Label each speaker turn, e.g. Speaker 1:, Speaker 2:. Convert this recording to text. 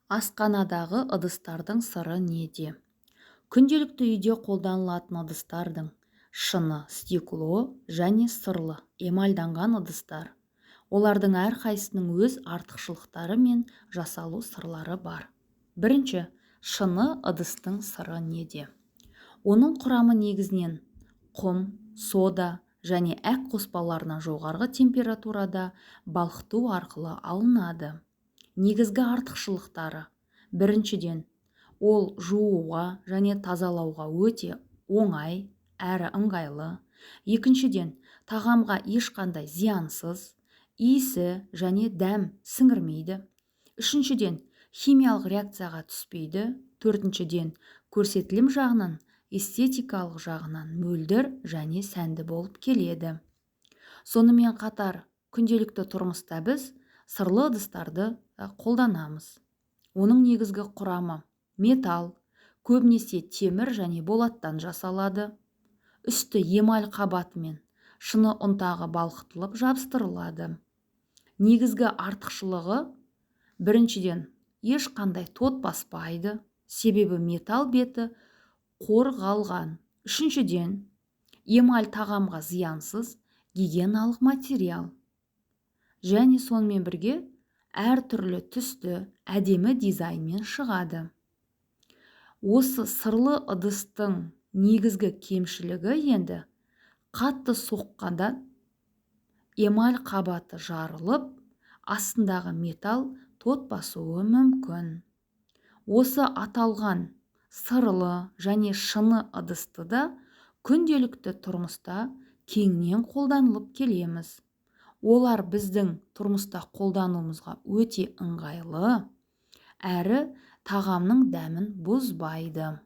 Speaker 1: Асханадағы ыдыстардың сыры неде? Күнделікті үйде қолданылатын ыдыстардың шыны, стекло және сырлы эмальданған ыдыстар. Олардың әрқайсының өз артықшылықтары мен жасалу сырлары бар. Бірінші, шыны ыдыстың сыры неде? Оның құрамы негізінен құм, сода және әк қоспаларынан жоғарғы температурада балқыту арқылы алынады. Негізгі артықшылықтары: біріншіден, ол жууға және тазалауға өте оңай әрі ыңғайлы. Екіншіден, тағамға ешқандай зиянсыз, иісі және дәм сіңірмейді. Үшіншіден, химиялық реакцияға түспейді. Төртіншіден, көрсетілім жағынан, эстетикалық жағынан мөлдір және сәнді болып келеді. Сонымен қатар, күнделікті тұрмыста біз сырлы ыдыстарды қолданамыз. Оның негізгі құрамы металл, көбінесе темір және болаттан жасалады. Үсті эмаль қабатымен шыны ұнтағы балқытылып жабыстырылады. Негізгі артықшылығы: біріншіден, ешқандай тот баспайды, себебі металл беті қорғалған. Үшіншіден, эмаль тағамға зиянсыз гигиеналық материал. Және сонымен бірге әртүрлі түсті әдемі дизайнмен шығады. Осы сырлы ыдыстың негізгі кемшілігі енді қатты соққанда эмаль қабаты жарылып, астындағы металл тот басуы мүмкін. Осы аталған сырлы және шыны ыдысты да күнделікті тұрмыста кеңінен қолданылып келеміз. Олар біздің тұрмыста қолдануымызға өте ыңғайлы әрі тағамның дәмін бұзбайды.